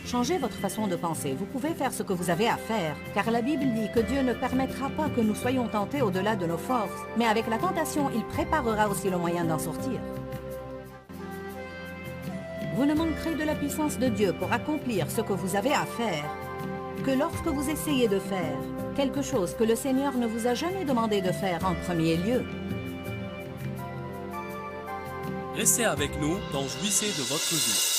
Changez votre façon de penser. Vous pouvez faire ce que vous avez à faire, car la Bible dit que Dieu ne permettra pas que nous soyons tentés au-delà de nos forces, mais avec la tentation, il préparera aussi le moyen d'en sortir. Vous ne manquerez de la puissance de Dieu pour accomplir ce que vous avez à faire que lorsque vous essayez de faire quelque chose que le Seigneur ne vous a jamais demandé de faire en premier lieu. Restez avec nous dans Jouissez de votre vie.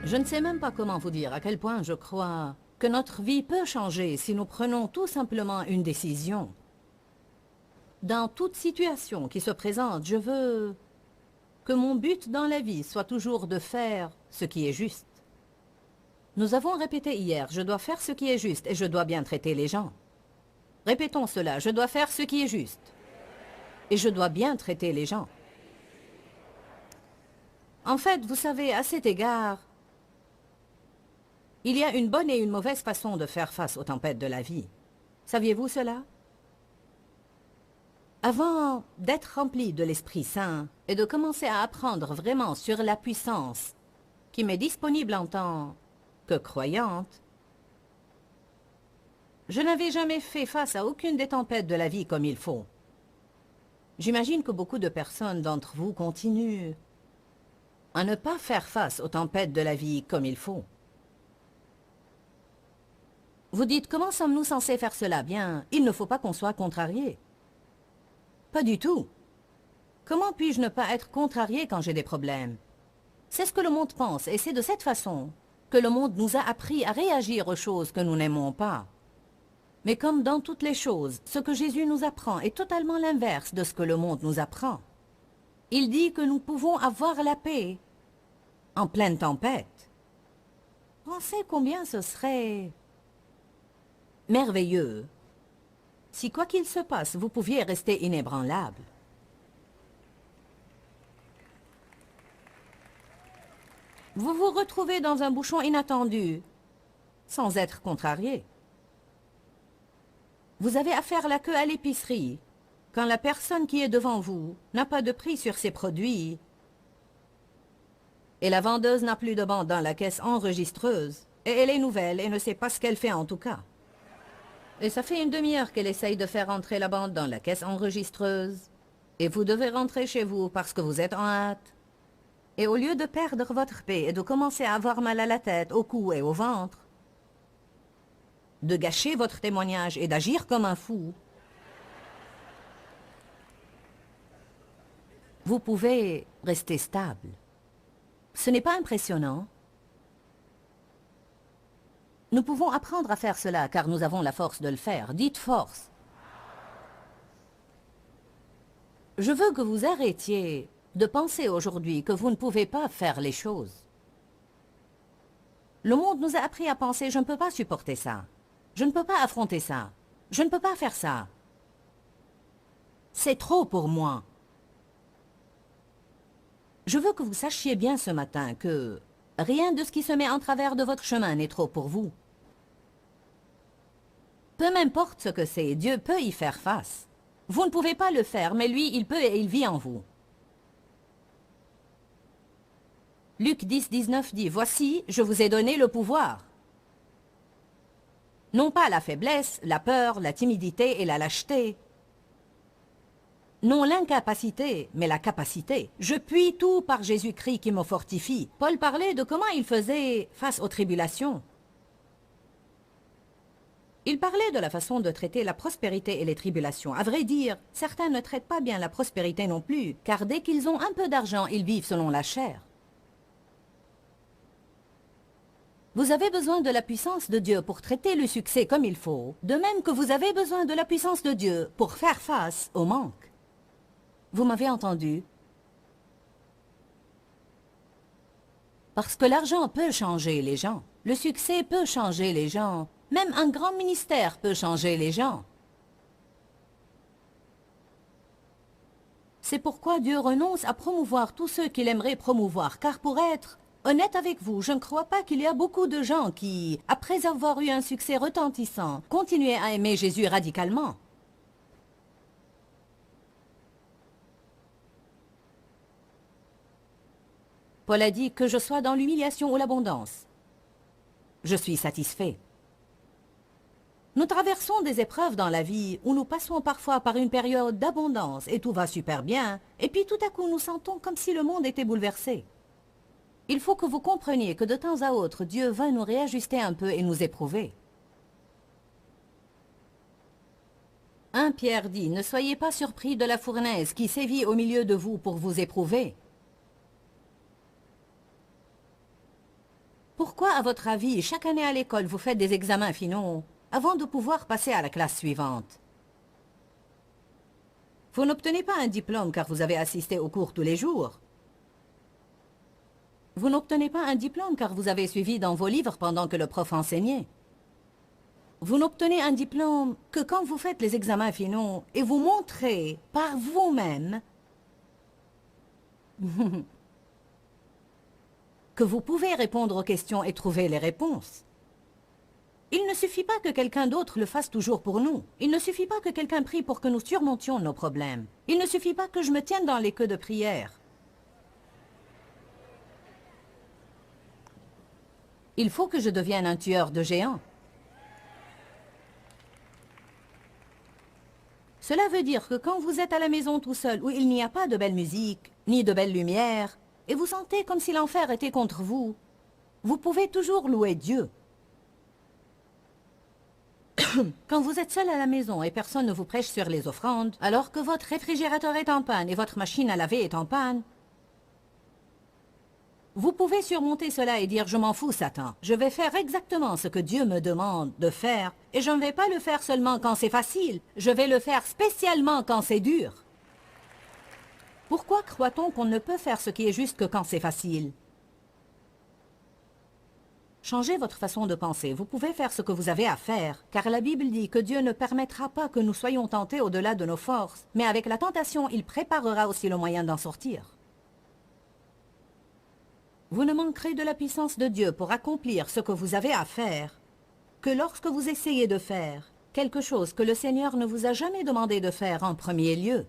Je ne sais même pas comment vous dire à quel point je crois que notre vie peut changer si nous prenons tout simplement une décision. Dans toute situation qui se présente, je veux que mon but dans la vie soit toujours de faire ce qui est juste. Nous avons répété hier, je dois faire ce qui est juste et je dois bien traiter les gens. Répétons cela, je dois faire ce qui est juste et je dois bien traiter les gens. En fait, vous savez, à cet égard, il y a une bonne et une mauvaise façon de faire face aux tempêtes de la vie. Saviez-vous cela? Avant d'être rempli de l'Esprit Saint et de commencer à apprendre vraiment sur la puissance qui m'est disponible en tant que croyante, je n'avais jamais fait face à aucune des tempêtes de la vie comme il faut. J'imagine que beaucoup de personnes d'entre vous continuent à ne pas faire face aux tempêtes de la vie comme il faut. Vous dites, comment sommes-nous censés faire cela? Bien, il ne faut pas qu'on soit contrarié. Pas du tout. Comment puis-je ne pas être contrarié quand j'ai des problèmes? C'est ce que le monde pense, et c'est de cette façon que le monde nous a appris à réagir aux choses que nous n'aimons pas. Mais comme dans toutes les choses, ce que Jésus nous apprend est totalement l'inverse de ce que le monde nous apprend. Il dit que nous pouvons avoir la paix en pleine tempête. Pensez combien ce serait merveilleux si, quoi qu'il se passe, vous pouviez rester inébranlable. Vous vous retrouvez dans un bouchon inattendu, sans être contrarié. Vous avez à faire la queue à l'épicerie, quand la personne qui est devant vous n'a pas de prix sur ses produits, et la vendeuse n'a plus de bande dans la caisse enregistreuse, et elle est nouvelle et ne sait pas ce qu'elle fait en tout cas. Et ça fait une demi-heure qu'elle essaye de faire entrer la bande dans la caisse enregistreuse. Et vous devez rentrer chez vous parce que vous êtes en hâte. Et au lieu de perdre votre paix et de commencer à avoir mal à la tête, au cou et au ventre, de gâcher votre témoignage et d'agir comme un fou, vous pouvez rester stable. Ce n'est pas impressionnant? Nous pouvons apprendre à faire cela, car nous avons la force de le faire. Dites force. Je veux que vous arrêtiez de penser aujourd'hui que vous ne pouvez pas faire les choses. Le monde nous a appris à penser, je ne peux pas supporter ça. Je ne peux pas affronter ça. Je ne peux pas faire ça. C'est trop pour moi. Je veux que vous sachiez bien ce matin que rien de ce qui se met en travers de votre chemin n'est trop pour vous. Peu m'importe ce que c'est, Dieu peut y faire face. Vous ne pouvez pas le faire, mais lui, il peut et il vit en vous. Luc 10, 19 dit, « Voici, je vous ai donné le pouvoir. » Non pas la faiblesse, la peur, la timidité et la lâcheté. Non l'incapacité, mais la capacité. Je puis tout par Jésus-Christ qui me fortifie. Paul parlait de comment il faisait face aux tribulations. Il parlait de la façon de traiter la prospérité et les tribulations. À vrai dire, certains ne traitent pas bien la prospérité non plus, car dès qu'ils ont un peu d'argent, ils vivent selon la chair. Vous avez besoin de la puissance de Dieu pour traiter le succès comme il faut, de même que vous avez besoin de la puissance de Dieu pour faire face au manque. Vous m'avez entendu? Parce que l'argent peut changer les gens. Le succès peut changer les gens. Même un grand ministère peut changer les gens. C'est pourquoi Dieu renonce à promouvoir tous ceux qu'il aimerait promouvoir, car pour être honnête avec vous, je ne crois pas qu'il y a beaucoup de gens qui, après avoir eu un succès retentissant, continuaient à aimer Jésus radicalement. Paul a dit que je sois dans l'humiliation ou l'abondance. Je suis satisfait. Nous traversons des épreuves dans la vie où nous passons parfois par une période d'abondance et tout va super bien, et puis tout à coup nous sentons comme si le monde était bouleversé. Il faut que vous compreniez que de temps à autre, Dieu va nous réajuster un peu et nous éprouver. 1 Pierre dit, ne soyez pas surpris de la fournaise qui sévit au milieu de vous pour vous éprouver. Pourquoi, à votre avis, chaque année à l'école, vous faites des examens finaux avant de pouvoir passer à la classe suivante? Vous n'obtenez pas un diplôme car vous avez assisté aux cours tous les jours. Vous n'obtenez pas un diplôme car vous avez suivi dans vos livres pendant que le prof enseignait. Vous n'obtenez un diplôme que quand vous faites les examens finaux et vous montrez par vous-même que vous pouvez répondre aux questions et trouver les réponses. Il ne suffit pas que quelqu'un d'autre le fasse toujours pour nous. Il ne suffit pas que quelqu'un prie pour que nous surmontions nos problèmes. Il ne suffit pas que je me tienne dans les queues de prière. Il faut que je devienne un tueur de géants. Cela veut dire que quand vous êtes à la maison tout seul, où il n'y a pas de belle musique, ni de belle lumière, et vous sentez comme si l'enfer était contre vous, vous pouvez toujours louer Dieu. Quand vous êtes seul à la maison et personne ne vous prêche sur les offrandes, alors que votre réfrigérateur est en panne et votre machine à laver est en panne, vous pouvez surmonter cela et dire « Je m'en fous, Satan. Je vais faire exactement ce que Dieu me demande de faire et je ne vais pas le faire seulement quand c'est facile. Je vais le faire spécialement quand c'est dur. » Pourquoi croit-on qu'on ne peut faire ce qui est juste que quand c'est facile? Changez votre façon de penser. Vous pouvez faire ce que vous avez à faire, car la Bible dit que Dieu ne permettra pas que nous soyons tentés au-delà de nos forces, mais avec la tentation, il préparera aussi le moyen d'en sortir. Vous ne manquerez de la puissance de Dieu pour accomplir ce que vous avez à faire que lorsque vous essayez de faire quelque chose que le Seigneur ne vous a jamais demandé de faire en premier lieu.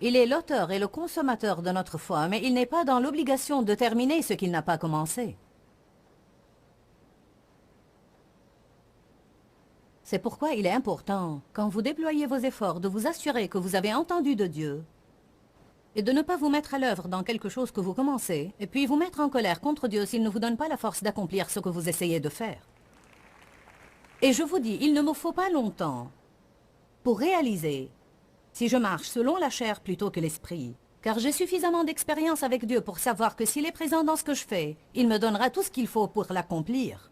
Il est l'auteur et le consommateur de notre foi, mais il n'est pas dans l'obligation de terminer ce qu'il n'a pas commencé. C'est pourquoi il est important, quand vous déployez vos efforts, de vous assurer que vous avez entendu de Dieu et de ne pas vous mettre à l'œuvre dans quelque chose que vous commencez, et puis vous mettre en colère contre Dieu s'il ne vous donne pas la force d'accomplir ce que vous essayez de faire. Et je vous dis, il ne me faut pas longtemps pour réaliser si je marche selon la chair plutôt que l'esprit, car j'ai suffisamment d'expérience avec Dieu pour savoir que s'il est présent dans ce que je fais, il me donnera tout ce qu'il faut pour l'accomplir.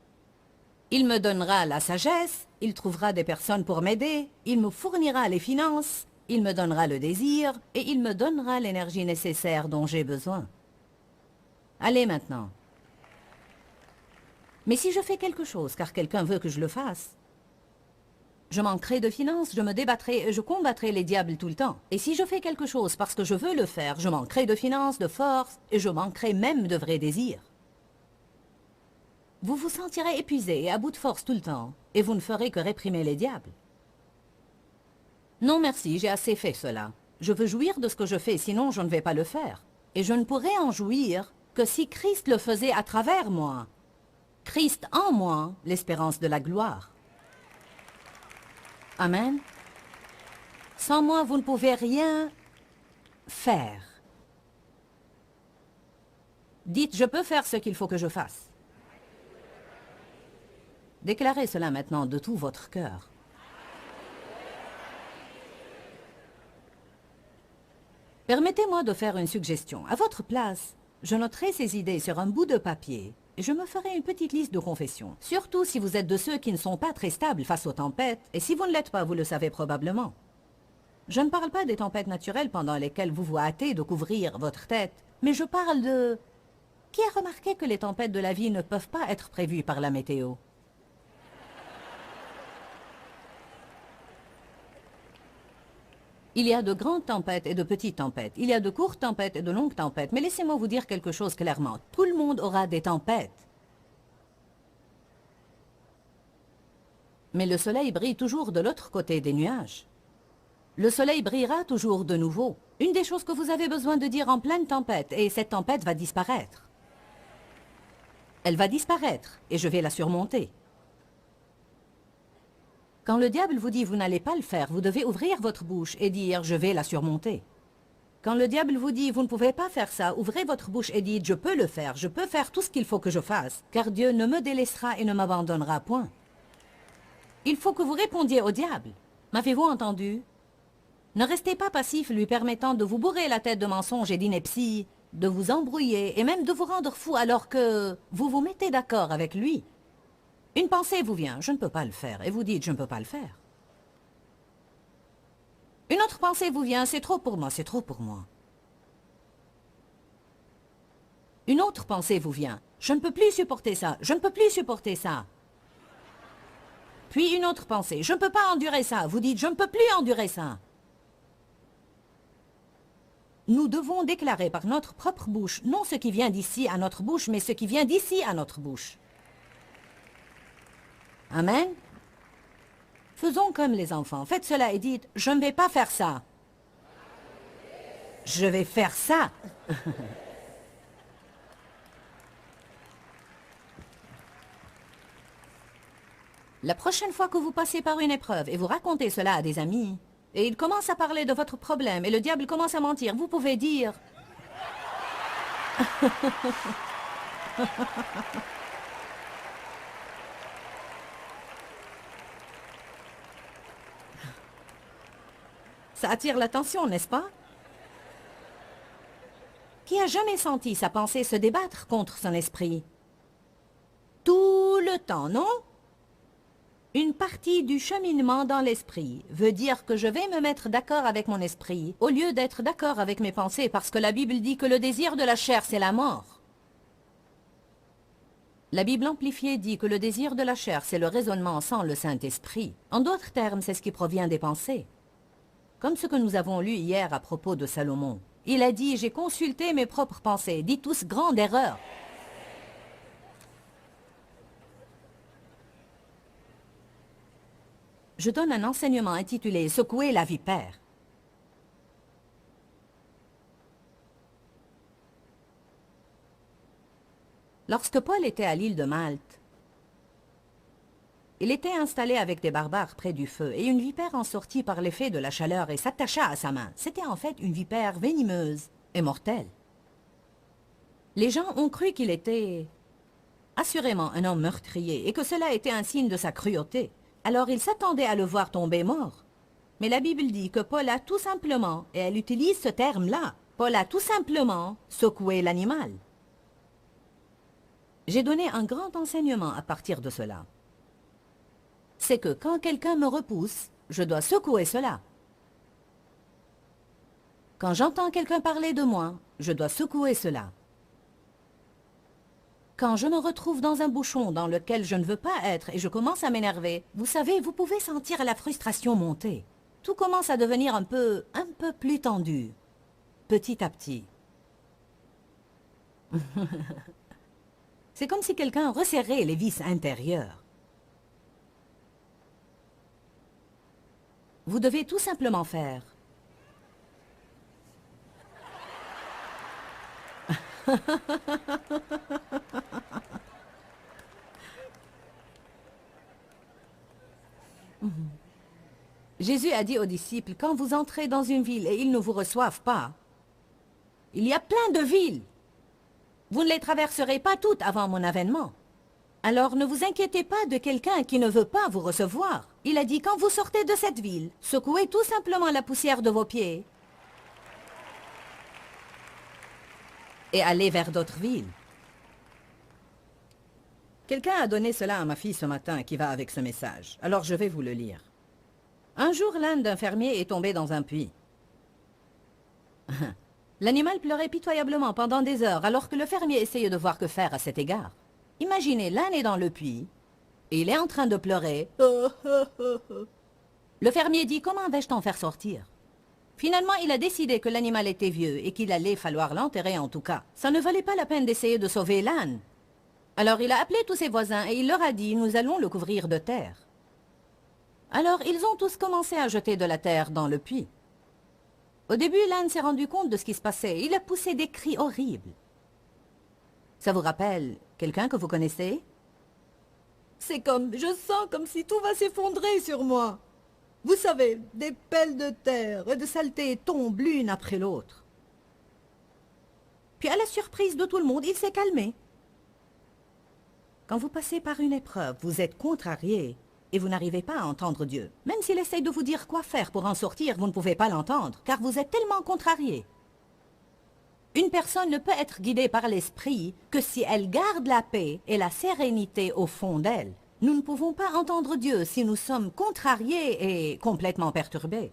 Il me donnera la sagesse, il trouvera des personnes pour m'aider, il me fournira les finances, il me donnera le désir et il me donnera l'énergie nécessaire dont j'ai besoin. Allez maintenant. Mais si je fais quelque chose car quelqu'un veut que je le fasse, je manquerai de finances, je me débattrai et je combattrai les diables tout le temps. Et si je fais quelque chose parce que je veux le faire, je manquerai de finances, de force et je manquerai même de vrais désirs. Vous vous sentirez épuisé et à bout de force tout le temps, et vous ne ferez que réprimer les diables. Non merci, j'ai assez fait cela. Je veux jouir de ce que je fais, sinon je ne vais pas le faire. Et je ne pourrai en jouir que si Christ le faisait à travers moi. Christ en moi, l'espérance de la gloire. Amen. Sans moi, vous ne pouvez rien faire. Dites, je peux faire ce qu'il faut que je fasse. Déclarez cela maintenant de tout votre cœur. Permettez-moi de faire une suggestion. À votre place, je noterai ces idées sur un bout de papier et je me ferai une petite liste de confessions. Surtout si vous êtes de ceux qui ne sont pas très stables face aux tempêtes, et si vous ne l'êtes pas, vous le savez probablement. Je ne parle pas des tempêtes naturelles pendant lesquelles vous vous hâtez de couvrir votre tête, mais je parle de... Qui a remarqué que les tempêtes de la vie ne peuvent pas être prévues par la météo? Il y a de grandes tempêtes et de petites tempêtes. Il y a de courtes tempêtes et de longues tempêtes. Mais laissez-moi vous dire quelque chose clairement. Tout le monde aura des tempêtes. Mais le soleil brille toujours de l'autre côté des nuages. Le soleil brillera toujours de nouveau. Une des choses que vous avez besoin de dire en pleine tempête, et cette tempête va disparaître. Elle va disparaître, et je vais la surmonter. Quand le diable vous dit « vous n'allez pas le faire », vous devez ouvrir votre bouche et dire « je vais la surmonter ». Quand le diable vous dit « vous ne pouvez pas faire ça », ouvrez votre bouche et dites « je peux le faire, je peux faire tout ce qu'il faut que je fasse, car Dieu ne me délaissera et ne m'abandonnera point ». Il faut que vous répondiez au diable. M'avez-vous entendu? Ne restez pas passif lui permettant de vous bourrer la tête de mensonges et d'inepties, de vous embrouiller et même de vous rendre fou alors que vous vous mettez d'accord avec lui. Une pensée vous vient, je ne peux pas le faire, et vous dites je ne peux pas le faire. Une autre pensée vous vient, c'est trop pour moi, c'est trop pour moi. Une autre pensée vous vient, je ne peux plus supporter ça, je ne peux plus supporter ça. Puis une autre pensée, je ne peux pas endurer ça, vous dites je ne peux plus endurer ça. Nous devons déclarer par notre propre bouche, non ce qui vient d'ici à notre bouche, mais ce qui vient d'ici à notre bouche. Amen. Faisons comme les enfants. Faites cela et dites, je ne vais pas faire ça. Je vais faire ça. La prochaine fois que vous passez par une épreuve et vous racontez cela à des amis, et ils commencent à parler de votre problème et le diable commence à mentir, vous pouvez dire... Ça attire l'attention, n'est-ce pas? Qui a jamais senti sa pensée se débattre contre son esprit? Tout le temps, non? Une partie du cheminement dans l'esprit veut dire que je vais me mettre d'accord avec mon esprit au lieu d'être d'accord avec mes pensées parce que la Bible dit que le désir de la chair, c'est la mort. La Bible amplifiée dit que le désir de la chair, c'est le raisonnement sans le Saint-Esprit. En d'autres termes, c'est ce qui provient des pensées. Comme ce que nous avons lu hier à propos de Salomon. Il a dit, j'ai consulté mes propres pensées. Dites tous, grande erreur. Je donne un enseignement intitulé « Secouer la vipère ». Lorsque Paul était à l'île de Malte, il était installé avec des barbares près du feu, et une vipère en sortit par l'effet de la chaleur et s'attacha à sa main. C'était en fait une vipère venimeuse et mortelle. Les gens ont cru qu'il était assurément un homme meurtrier, et que cela était un signe de sa cruauté. Alors il s'attendait à le voir tomber mort. Mais la Bible dit que Paul a tout simplement, et elle utilise ce terme-là, Paul a tout simplement secoué l'animal. J'ai donné un grand enseignement à partir de cela. C'est que quand quelqu'un me repousse, je dois secouer cela. Quand j'entends quelqu'un parler de moi, je dois secouer cela. Quand je me retrouve dans un bouchon dans lequel je ne veux pas être et je commence à m'énerver, vous savez, vous pouvez sentir la frustration monter. Tout commence à devenir un peu plus tendu, petit à petit. C'est comme si quelqu'un resserrait les vis intérieures. Vous devez tout simplement faire. Jésus a dit aux disciples, quand vous entrez dans une ville et ils ne vous reçoivent pas, il y a plein de villes. Vous ne les traverserez pas toutes avant mon avènement. Alors ne vous inquiétez pas de quelqu'un qui ne veut pas vous recevoir. Il a dit, quand vous sortez de cette ville, secouez tout simplement la poussière de vos pieds et allez vers d'autres villes. Quelqu'un a donné cela à ma fille ce matin qui va avec ce message. Alors je vais vous le lire. Un jour, l'âne d'un fermier est tombé dans un puits. L'animal pleurait pitoyablement pendant des heures alors que le fermier essayait de voir que faire à cet égard. Imaginez, l'âne est dans le puits et il est en train de pleurer. Le fermier dit, comment vais-je t'en faire sortir? Finalement, il a décidé que l'animal était vieux et qu'il allait falloir l'enterrer en tout cas. Ça ne valait pas la peine d'essayer de sauver l'âne. Alors il a appelé tous ses voisins et il leur a dit « Nous allons le couvrir de terre ». Alors ils ont tous commencé à jeter de la terre dans le puits. Au début, l'âne s'est rendu compte de ce qui se passait. Il a poussé des cris horribles. Ça vous rappelle quelqu'un que vous connaissez? C'est comme, je sens comme si tout va s'effondrer sur moi. Vous savez, des pelles de terre et de saleté tombent l'une après l'autre. Puis à la surprise de tout le monde, il s'est calmé. Quand vous passez par une épreuve, vous êtes contrarié et vous n'arrivez pas à entendre Dieu. Même s'il essaye de vous dire quoi faire pour en sortir, vous ne pouvez pas l'entendre, car vous êtes tellement contrarié. Une personne ne peut être guidée par l'esprit que si elle garde la paix et la sérénité au fond d'elle. Nous ne pouvons pas entendre Dieu si nous sommes contrariés et complètement perturbés.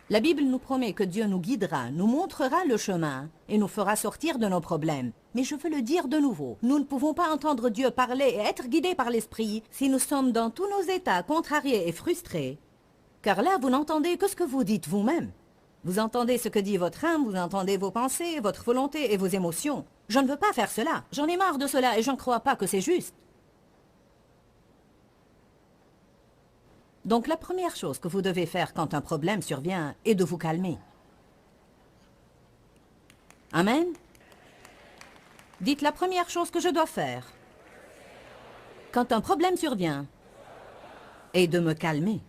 La Bible nous promet que Dieu nous guidera, nous montrera le chemin et nous fera sortir de nos problèmes. Mais je veux le dire de nouveau, nous ne pouvons pas entendre Dieu parler et être guidés par l'esprit si nous sommes dans tous nos états contrariés et frustrés. Car là, vous n'entendez que ce que vous dites vous-même. Vous entendez ce que dit votre âme, vous entendez vos pensées, votre volonté et vos émotions. Je ne veux pas faire cela. J'en ai marre de cela et je ne crois pas que c'est juste. Donc la première chose que vous devez faire quand un problème survient est de vous calmer. Amen. Dites la première chose que je dois faire quand un problème survient est de me calmer.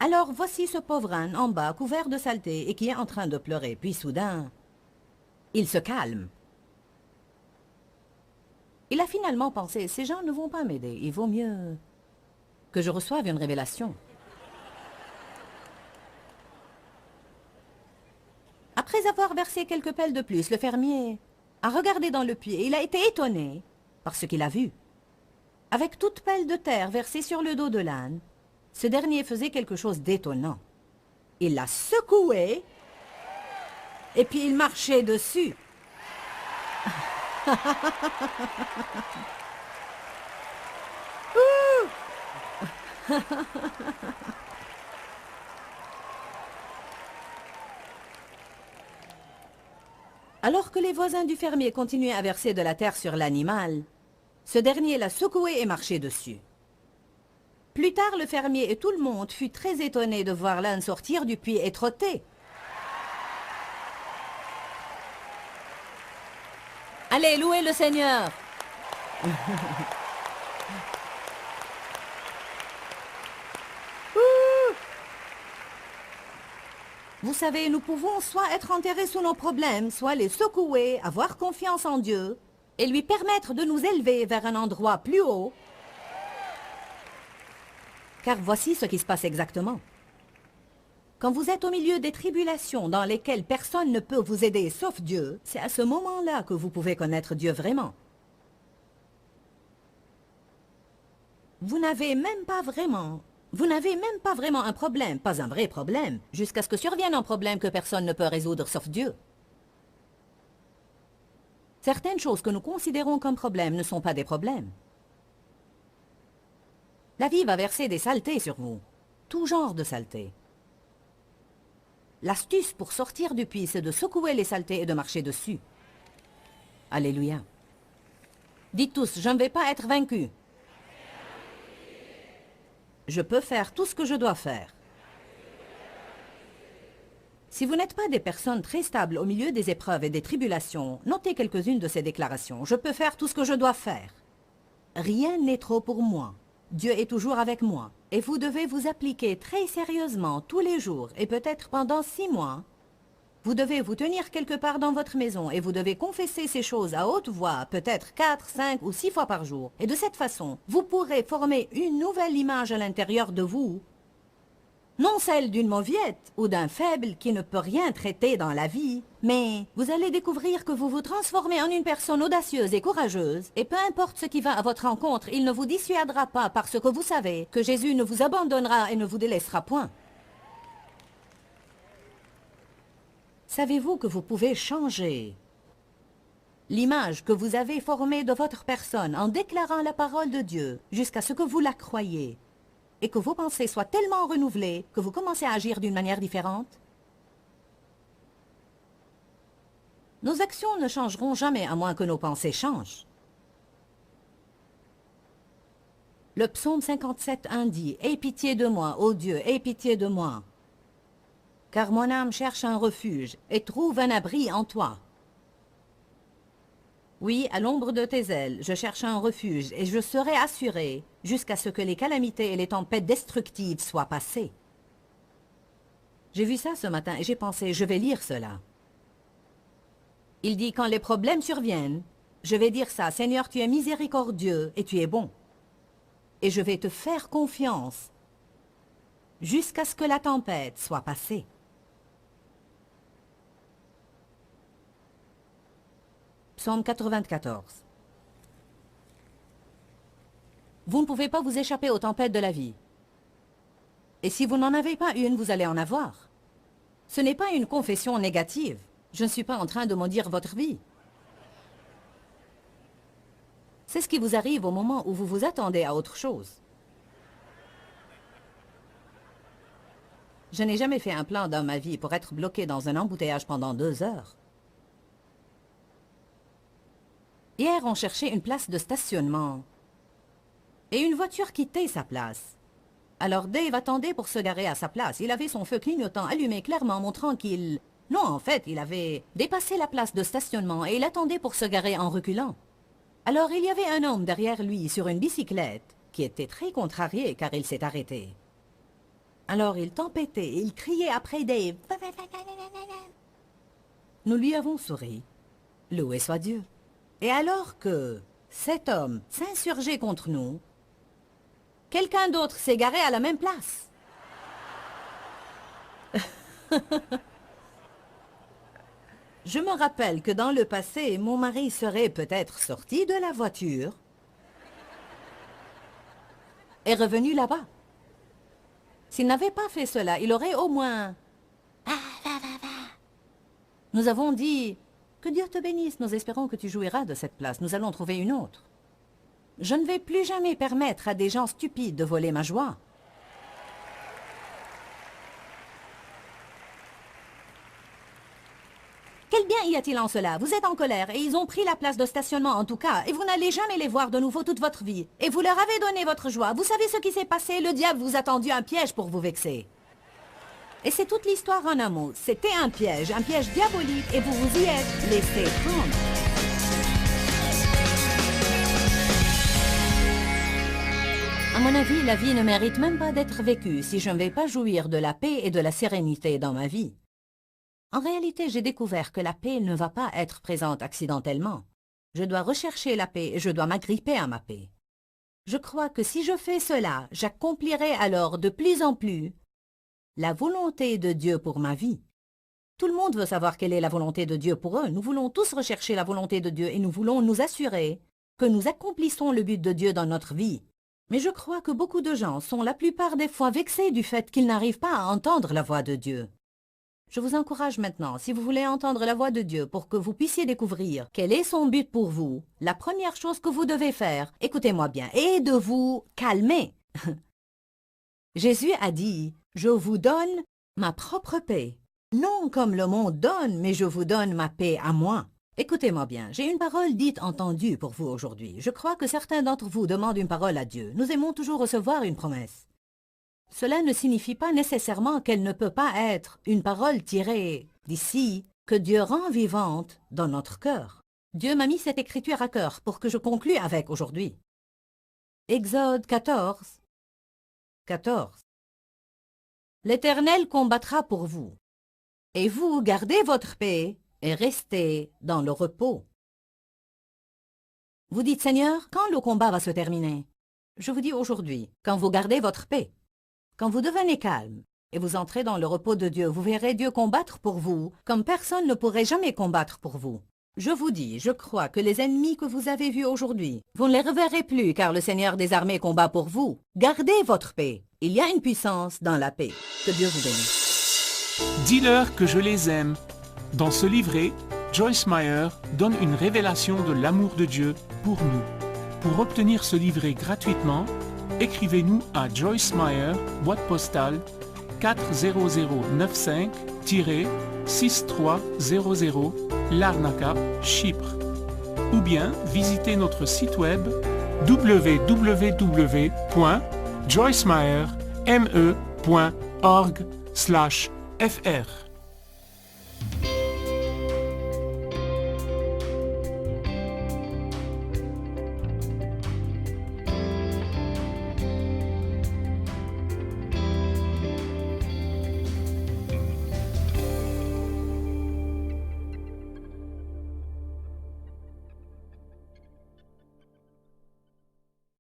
Alors voici ce pauvre âne en bas, couvert de saleté et qui est en train de pleurer. Puis soudain, il se calme. Il a finalement pensé, ces gens ne vont pas m'aider, il vaut mieux que je reçoive une révélation. Après avoir versé quelques pelles de plus, le fermier a regardé dans le puits et il a été étonné par ce qu'il a vu. Avec toute pelle de terre versée sur le dos de l'âne, ce dernier faisait quelque chose d'étonnant. Il l'a secoué et puis il marchait dessus. Alors que les voisins du fermier continuaient à verser de la terre sur l'animal, ce dernier l'a secoué et marché dessus. Plus tard, le fermier et tout le monde fut très étonné de voir l'âne sortir du puits et trotter. Allez, louez le Seigneur! Vous savez, nous pouvons soit être enterrés sous nos problèmes, soit les secouer, avoir confiance en Dieu et lui permettre de nous élever vers un endroit plus haut. Car voici ce qui se passe exactement. Quand vous êtes au milieu des tribulations dans lesquelles personne ne peut vous aider sauf Dieu, c'est à ce moment-là que vous pouvez connaître Dieu vraiment. Vous n'avez même pas vraiment un problème, pas un vrai problème, jusqu'à ce que survienne un problème que personne ne peut résoudre sauf Dieu. Certaines choses que nous considérons comme problèmes ne sont pas des problèmes. La vie va verser des saletés sur vous, tout genre de saletés. L'astuce pour sortir du puits, c'est de secouer les saletés et de marcher dessus. Alléluia. Dites tous, je ne vais pas être vaincu. Je peux faire tout ce que je dois faire. Si vous n'êtes pas des personnes très stables au milieu des épreuves et des tribulations, notez quelques-unes de ces déclarations. Je peux faire tout ce que je dois faire. Rien n'est trop pour moi. Dieu est toujours avec moi. Et vous devez vous appliquer très sérieusement tous les jours et peut-être pendant 6 mois. Vous devez vous tenir quelque part dans votre maison et vous devez confesser ces choses à haute voix, peut-être 4, 5 ou 6 fois par jour. Et de cette façon, vous pourrez former une nouvelle image à l'intérieur de vous. Non celle d'une mauviette ou d'un faible qui ne peut rien traiter dans la vie, mais vous allez découvrir que vous vous transformez en une personne audacieuse et courageuse, et peu importe ce qui va à votre rencontre, il ne vous dissuadera pas parce que vous savez que Jésus ne vous abandonnera et ne vous délaissera point. Savez-vous que vous pouvez changer l'image que vous avez formée de votre personne en déclarant la parole de Dieu jusqu'à ce que vous la croyiez et que vos pensées soient tellement renouvelées que vous commencez à agir d'une manière différente? Nos actions ne changeront jamais à moins que nos pensées changent. Le psaume 57:1 dit « Aie pitié de moi, ô Dieu, aie pitié de moi, car mon âme cherche un refuge et trouve un abri en toi. » Oui, à l'ombre de tes ailes, je cherche un refuge et je serai assuré jusqu'à ce que les calamités et les tempêtes destructives soient passées. J'ai vu ça ce matin et j'ai pensé, je vais lire cela. Il dit, quand les problèmes surviennent, je vais dire ça, Seigneur, tu es miséricordieux et tu es bon. Et je vais te faire confiance jusqu'à ce que la tempête soit passée. Psaume 94. Vous ne pouvez pas vous échapper aux tempêtes de la vie. Et si vous n'en avez pas une, vous allez en avoir. Ce n'est pas une confession négative. Je ne suis pas en train de maudire votre vie. C'est ce qui vous arrive au moment où vous vous attendez à autre chose. Je n'ai jamais fait un plan dans ma vie pour être bloqué dans un embouteillage pendant 2 heures. Hier, on cherchait une place de stationnement. Et une voiture quittait sa place. Alors Dave attendait pour se garer à sa place. Il avait son feu clignotant allumé clairement, montrant qu'il... Non, en fait, il avait dépassé la place de stationnement et il attendait pour se garer en reculant. Alors il y avait un homme derrière lui sur une bicyclette qui était très contrarié car il s'est arrêté. Alors il tempêtait et il criait après Dave. Nous lui avons souri. Loué soit Dieu. Et alors que cet homme s'insurgeait contre nous, quelqu'un d'autre s'est garé à la même place. Je me rappelle que dans le passé, mon mari serait peut-être sorti de la voiture et revenu là-bas. S'il n'avait pas fait cela, il aurait au moins... Nous avons dit, que Dieu te bénisse, nous espérons que tu jouiras de cette place, nous allons trouver une autre. Je ne vais plus jamais permettre à des gens stupides de voler ma joie. Quel bien y a-t-il en cela? Vous êtes en colère et ils ont pris la place de stationnement en tout cas et vous n'allez jamais les voir de nouveau toute votre vie. Et vous leur avez donné votre joie. Vous savez ce qui s'est passé? Le diable vous a tendu un piège pour vous vexer. Et c'est toute l'histoire en un mot. C'était un piège diabolique et vous vous y êtes laissé prendre. À mon avis, la vie ne mérite même pas d'être vécue si je ne vais pas jouir de la paix et de la sérénité dans ma vie. En réalité, j'ai découvert que la paix ne va pas être présente accidentellement. Je dois rechercher la paix et je dois m'agripper à ma paix. Je crois que si je fais cela, j'accomplirai alors de plus en plus la volonté de Dieu pour ma vie. Tout le monde veut savoir quelle est la volonté de Dieu pour eux. Nous voulons tous rechercher la volonté de Dieu et nous voulons nous assurer que nous accomplissons le but de Dieu dans notre vie. Mais je crois que beaucoup de gens sont la plupart des fois vexés du fait qu'ils n'arrivent pas à entendre la voix de Dieu. Je vous encourage maintenant, si vous voulez entendre la voix de Dieu pour que vous puissiez découvrir quel est son but pour vous, la première chose que vous devez faire, écoutez-moi bien, est de vous calmer. Jésus a dit, « Je vous donne ma propre paix. Non comme le monde donne, mais je vous donne ma paix à moi. » Écoutez-moi bien, j'ai une parole dite entendue pour vous aujourd'hui. Je crois que certains d'entre vous demandent une parole à Dieu. Nous aimons toujours recevoir une promesse. Cela ne signifie pas nécessairement qu'elle ne peut pas être une parole tirée d'ici, que Dieu rend vivante dans notre cœur. Dieu m'a mis cette écriture à cœur pour que je conclue avec aujourd'hui. Exode 14, 14. L'Éternel combattra pour vous, et vous gardez votre paix et restez dans le repos. Vous dites, Seigneur, quand le combat va se terminer? Je vous dis aujourd'hui, quand vous gardez votre paix. Quand vous devenez calme et vous entrez dans le repos de Dieu, vous verrez Dieu combattre pour vous comme personne ne pourrait jamais combattre pour vous. Je vous dis, je crois que les ennemis que vous avez vus aujourd'hui, vous ne les reverrez plus car le Seigneur des armées combat pour vous. Gardez votre paix. Il y a une puissance dans la paix. Que Dieu vous bénisse. Dis-leur que je les aime. Dans ce livret, Joyce Meyer donne une révélation de l'amour de Dieu pour nous. Pour obtenir ce livret gratuitement, écrivez-nous à Joyce Meyer, boîte postale 40095-6300, Larnaca, Chypre. Ou bien visitez notre site web www.joycemeyer.org/fr.